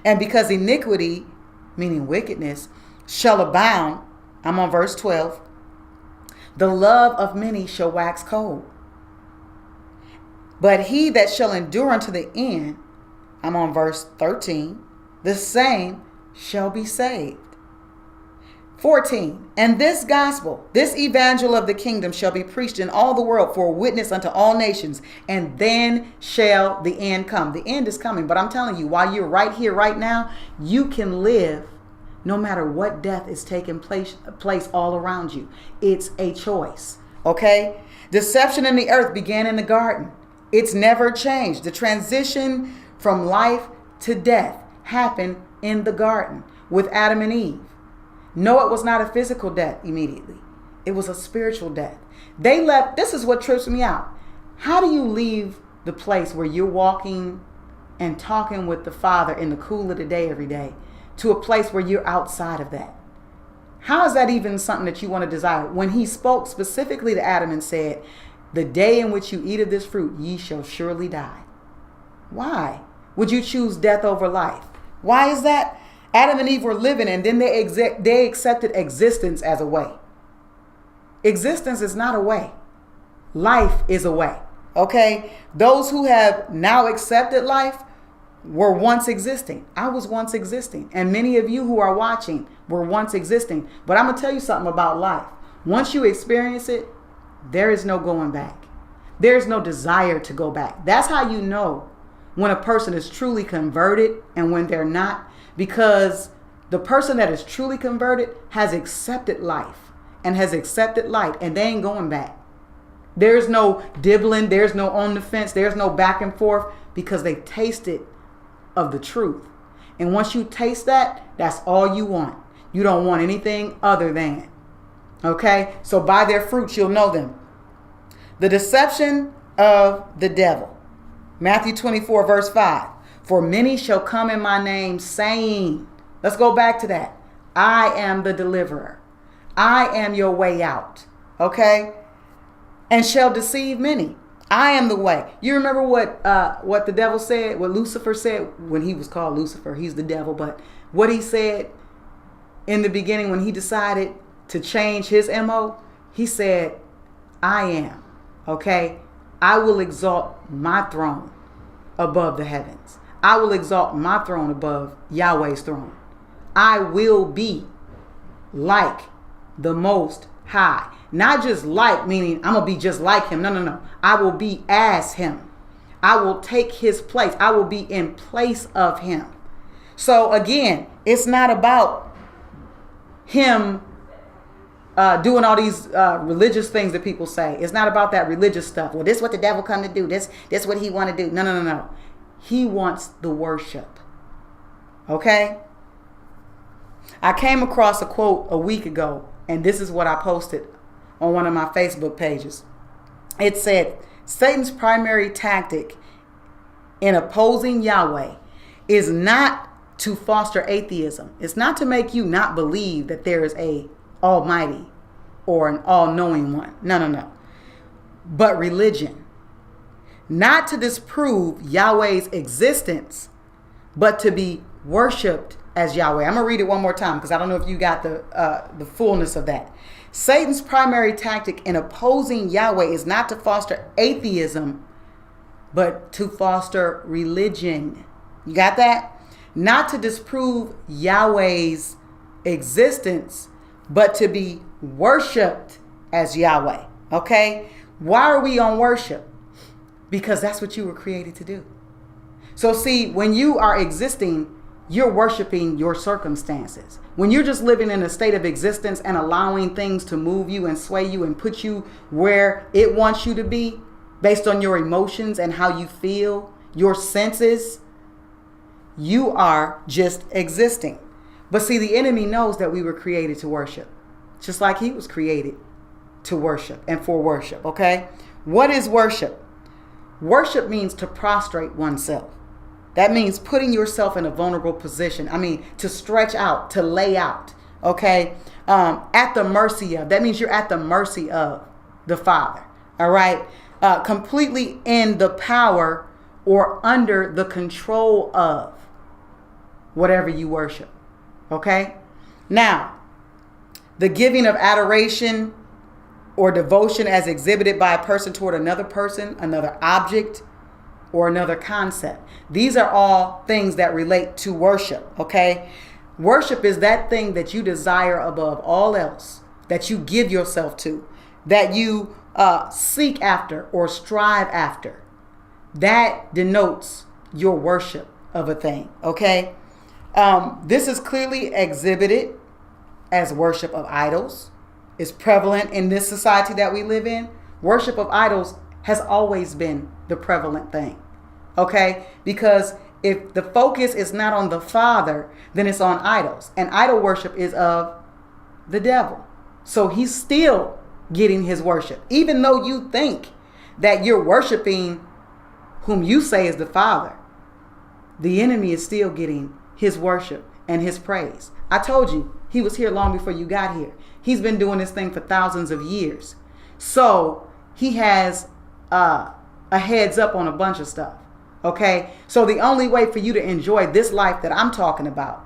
And because iniquity, meaning wickedness, shall abound, I'm on verse 12, the love of many shall wax cold. But he that shall endure unto the end, I'm on verse 13, the same shall be saved. 14, and this gospel, this evangel of the kingdom shall be preached in all the world for a witness unto all nations, and then shall the end come. The end is coming, but I'm telling you, while you're right here, right now, you can live no matter what death is taking place all around you. It's a choice, okay? Deception in the earth began in the garden. It's never changed. The transition from life to death happened in the garden with Adam and Eve. No, it was not a physical death immediately. It was a spiritual death. They left. This is what trips me out. How do you leave the place where you're walking and talking with the Father in the cool of the day every day to a place where you're outside of that? How is that even something that you want to desire? When he spoke specifically to Adam and said, the day in which you eat of this fruit, ye shall surely die. Why would you choose death over life? Why is that? Adam and Eve were living, and then they accepted existence as a way. Existence is not a way. Life is a way. Okay? Those who have now accepted life were once existing. I was once existing. And many of you who are watching were once existing. But I'm going to tell you something about life. Once you experience it, there is no going back. There's no desire to go back. That's how you know when a person is truly converted and when they're not. Because the person that is truly converted has accepted life and has accepted light, and they ain't going back. There's no dibbling. There's no on the fence. There's no back and forth, because they tasted of the truth. And once you taste that, that's all you want. You don't want anything other than. Okay? So by their fruits, you'll know them. The deception of the devil. Matthew 24, verse 5. For many shall come in my name saying, let's go back to that. I am the deliverer. I am your way out. Okay? And shall deceive many. I am the way. You remember what the devil said, what Lucifer said when he was called Lucifer? He's the devil. But what he said in the beginning when he decided to change his MO, he said, I am. Okay? I will exalt my throne above the heavens. I will exalt my throne above Yahweh's throne. I will be like the Most High. Not just like, meaning I'm going to be just like him. No. I will be as him. I will take his place. I will be in place of him. So again, it's not about him doing all these religious things that people say. It's not about that religious stuff. Well, this is what the devil come to do. This is what he want to do. No. He wants the worship. Okay? I came across a quote a week ago, and this is what I posted on one of my Facebook pages. It said, Satan's primary tactic in opposing Yahweh is not to foster atheism. It's not to make you not believe that there is a almighty or an all-knowing one. No. But religion. Not to disprove Yahweh's existence, but to be worshipped as Yahweh. I'm going to read it one more time because I don't know if you got the fullness of that. Satan's primary tactic in opposing Yahweh is not to foster atheism, but to foster religion. You got that? Not to disprove Yahweh's existence, but to be worshipped as Yahweh. Okay? Why are we on worship? Because that's what you were created to do. So see, when you are existing, you're worshiping your circumstances. When you're just living in a state of existence and allowing things to move you and sway you and put you where it wants you to be based on your emotions and how you feel, your senses, you are just existing. But see, the enemy knows that we were created to worship, just like he was created to worship and for worship. Okay? What is worship? Worship means to prostrate oneself. That means putting yourself in a vulnerable position. I mean, to stretch out, to lay out. Okay? At the mercy of. That means you're at the mercy of the Father. All right? Completely in the power or under the control of whatever you worship. Okay? Now, the giving of adoration or devotion as exhibited by a person toward another person, another object, or another concept. These are all things that relate to worship, okay? Worship is that thing that you desire above all else, that you give yourself to, that you seek after or strive after. That denotes your worship of a thing, okay? This is clearly exhibited as worship of idols. Is prevalent in this society that we live in. Worship of idols has always been the prevalent thing, okay? Because if the focus is not on the Father, then it's on idols. And idol worship is of the devil. So he's still getting his worship. Even though you think that you're worshiping whom you say is the Father, the enemy is still getting his worship and his praise. I told you, he was here long before you got here. He's been doing this thing for thousands of years. So he has a heads up on a bunch of stuff. Okay? So the only way for you to enjoy this life that I'm talking about,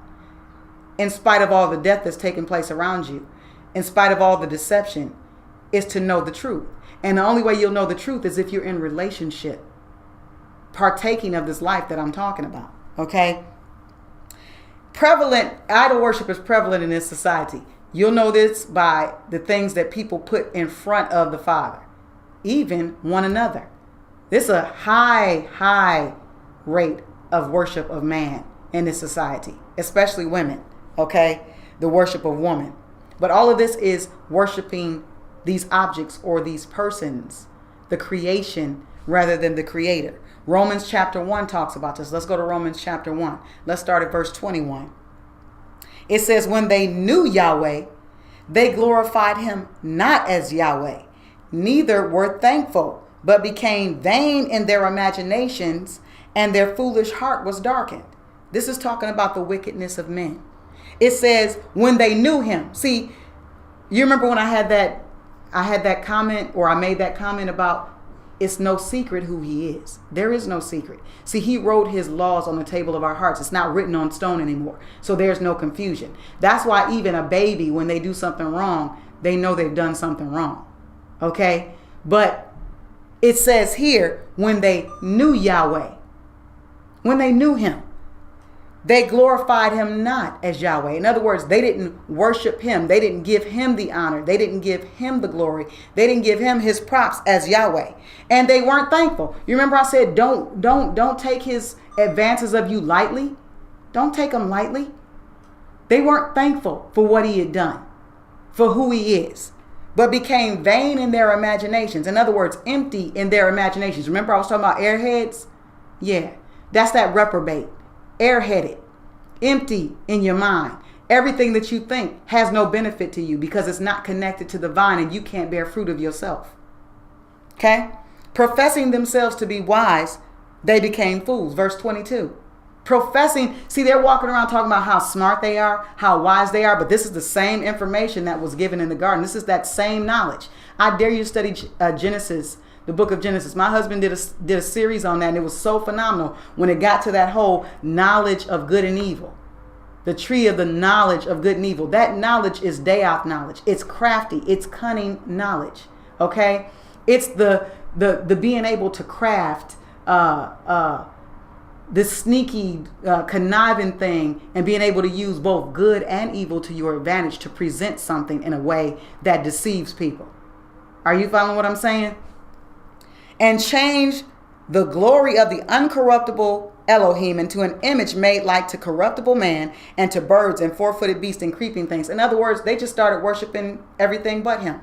in spite of all the death that's taking place around you, in spite of all the deception, is to know the truth. And the only way you'll know the truth is if you're in relationship, partaking of this life that I'm talking about. Okay? Prevalent, idol worship is prevalent in this society. You'll know this by the things that people put in front of the Father, even one another. There's a high rate of worship of man in this society, especially women, okay? The worship of woman. But all of this is worshiping these objects or these persons, the creation rather than the creator. Romans chapter 1 talks about this. Let's go to Romans chapter 1. Let's start at verse 21. It says, when they knew Yahweh, they glorified him not as Yahweh, neither were thankful, but became vain in their imaginations, and their foolish heart was darkened. This is talking about the wickedness of men. It says, when they knew him. See, you remember when I had that comment, or I made that comment about it's no secret who he is. There is no secret. See, he wrote his laws on the table of our hearts. It's not written on stone anymore. So there's no confusion. That's why even a baby, when they do something wrong, they know they've done something wrong. Okay? But it says here, when they knew Yahweh, when they knew him, they glorified him not as Yahweh. In other words, they didn't worship him. They didn't give him the honor. They didn't give him the glory. They didn't give him his props as Yahweh. And they weren't thankful. You remember I said, don't take his advances of you lightly. Don't take them lightly. They weren't thankful for what he had done, for who he is, but became vain in their imaginations. In other words, empty in their imaginations. Remember I was talking about airheads? Yeah, that's that reprobate. Airheaded, empty in your mind. Everything that you think has no benefit to you because it's not connected to the vine and you can't bear fruit of yourself. Okay? Professing themselves to be wise, they became fools. Verse 22. Professing, see, they're walking around talking about how smart they are, how wise they are, but this is the same information that was given in the garden. This is that same knowledge. I dare you to study Genesis, the book of Genesis. My husband did a series on that, and it was so phenomenal when it got to that whole knowledge of good and evil. The tree of the knowledge of good and evil. That knowledge is Deoth knowledge. It's crafty. It's cunning knowledge. Okay? It's the being able to craft this sneaky, conniving thing and being able to use both good and evil to your advantage to present something in a way that deceives people. Are you following what I'm saying? And change the glory of the uncorruptible Elohim into an image made like to corruptible man and to birds and four-footed beasts and creeping things. In other words, they just started worshiping everything but him.